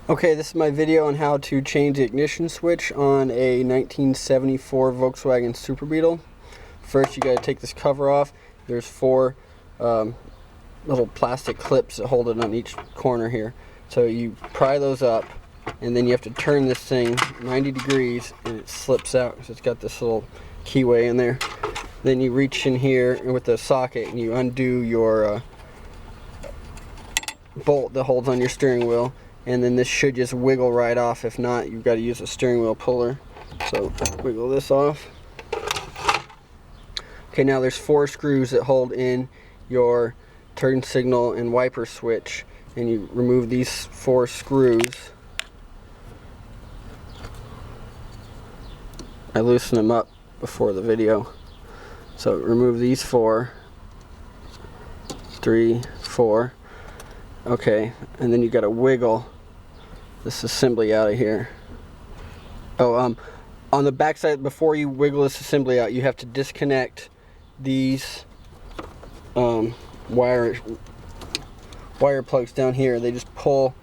Okay, this is my video on how to change the ignition switch on a 1974 Volkswagen Super Beetle. First, you got to take this cover off. There's four little plastic clips that hold it on each corner here. So you pry those up, and then you have to turn this thing 90 degrees, and it slips out because it's got this little keyway in there. Then you reach in here with the socket, and you undo your bolt that holds on your steering wheel. And then this should just wiggle right off. If not, you've got to use a steering wheel puller. So wiggle this off. Okay, now there's four screws that hold in your turn signal and wiper switch, and you remove these four screws. I loosened them up before the video. So remove these four, 3, 4. Okay, and then you got to wiggle this assembly out of here. Oh, on the back side, before you wiggle this assembly out, you have to disconnect these wire plugs down here. They just pull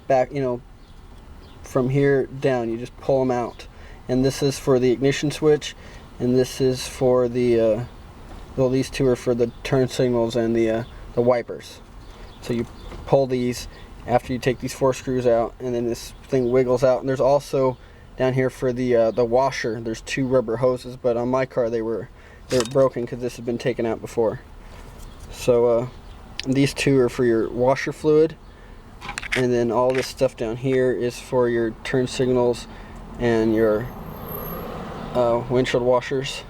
back, from here down. You just pull them out. And this is for the ignition switch, and this is for the well, these two are for the turn signals and the wipers. So you pull these after you take these four screws out, and then this thing wiggles out. And there's also down here for the washer, there's two rubber hoses, but on my car they were broken because this had been taken out before. So these two are for your washer fluid, and then all this stuff down here is for your turn signals and your windshield washers.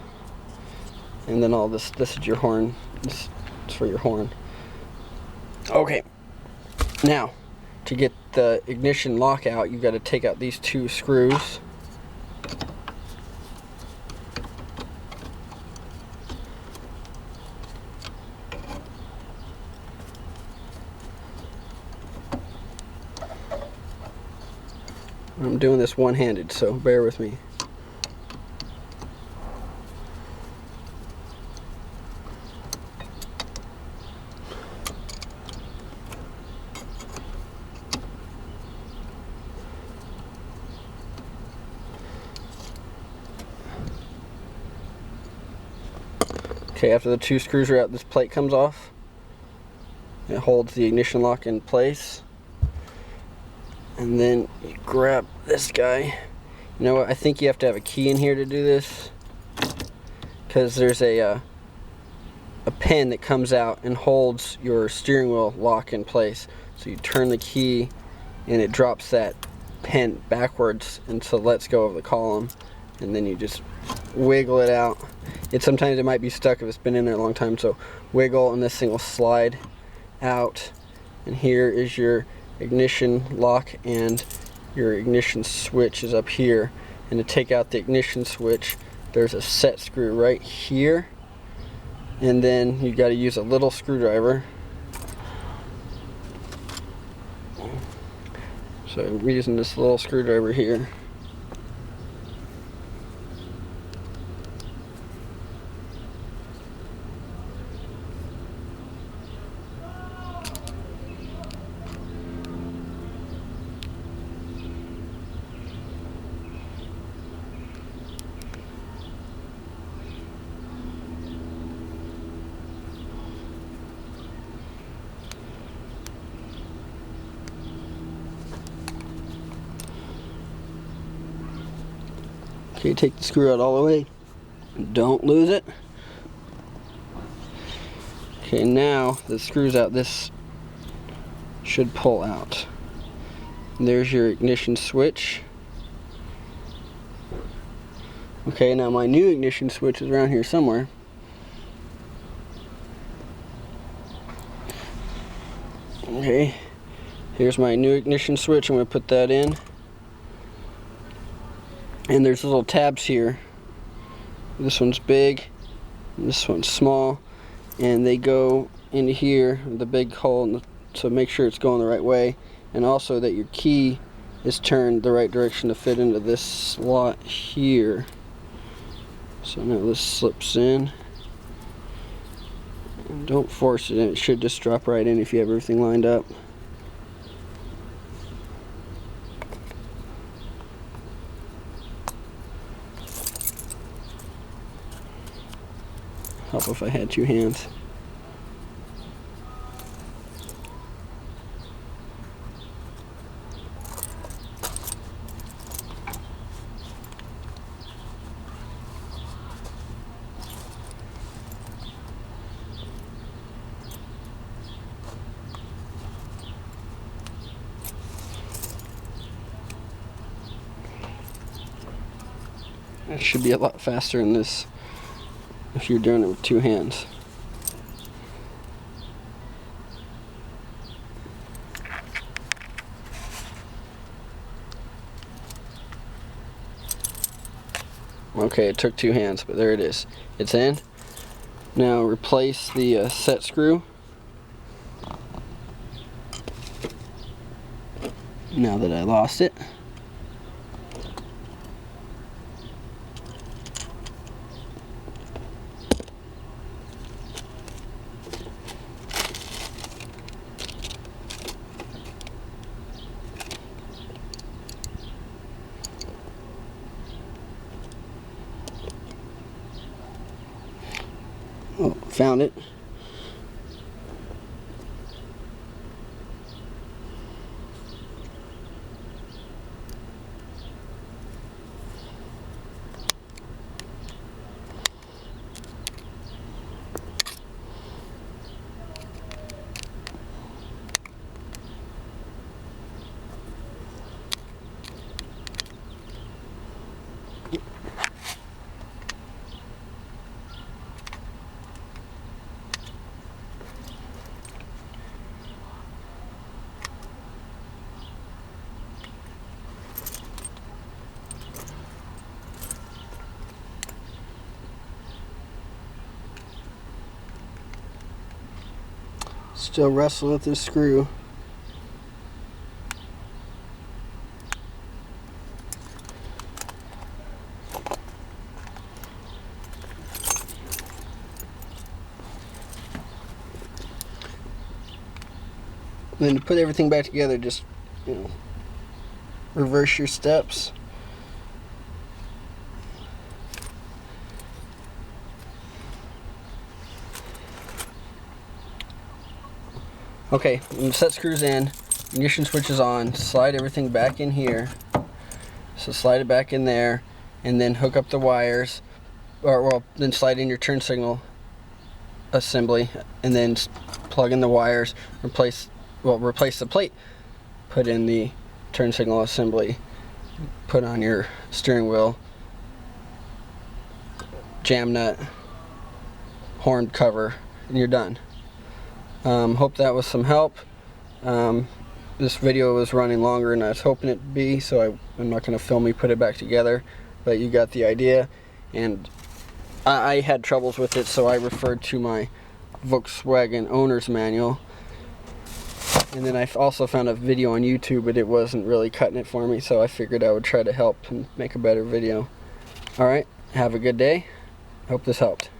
And then all this is your horn. This is for your horn. Okay, now to get the ignition lock out, you've got to take out these two screws. I'm doing this one-handed, so bear with me. Okay, after the two screws are out, this plate comes off. It holds the ignition lock in place. And then you grab this guy. You know what, I think you have to have a key in here to do this, because there's a pin that comes out and holds your steering wheel lock in place. So you turn the key and it drops that pin backwards until it lets go of the column, and then you just wiggle it out. Sometimes it might be stuck if it's been in there a long time, so wiggle and this thing will slide out. And here is your ignition lock, and your ignition switch is up here. And to take out the ignition switch, there's a set screw right here, and then you got to use a little screwdriver. So we're using this little screwdriver here. Okay, take the screw out all the way. Don't lose it. Okay, now the screw's out. This should pull out. And there's your ignition switch. Okay, now my new ignition switch is around here somewhere. Okay, here's my new ignition switch. I'm going to put that in. And there's little tabs here. This one's big, and this one's small, and they go into here, the big hole, so make sure it's going the right way, and also that your key is turned the right direction to fit into this slot here. So now this slips in. And don't force it in, it should just drop right in if you have everything lined up. Help if I had two hands. It should be a lot faster than this if you're doing it with two hands. Okay, it took two hands, but there it is. It's in. Now replace the set screw. Now that I lost it. Oh, found it. Still wrestling with this screw. And then to put everything back together, just, reverse your steps. Okay, when the set screws in, ignition switch is on, slide everything back in here. So slide it back in there, and then hook up the wires, then slide in your turn signal assembly, and then plug in the wires, replace the plate, put in the turn signal assembly, put on your steering wheel, jam nut, horn cover, and you're done. Hope that was some help. This video was running longer than I was hoping it to be, so I'm not going to film me put it back together, but you got the idea. And I had troubles with it, so I referred to my Volkswagen owner's manual. And then I also found a video on YouTube, but it wasn't really cutting it for me, so I figured I would try to help and make a better video. Alright, have a good day. Hope this helped.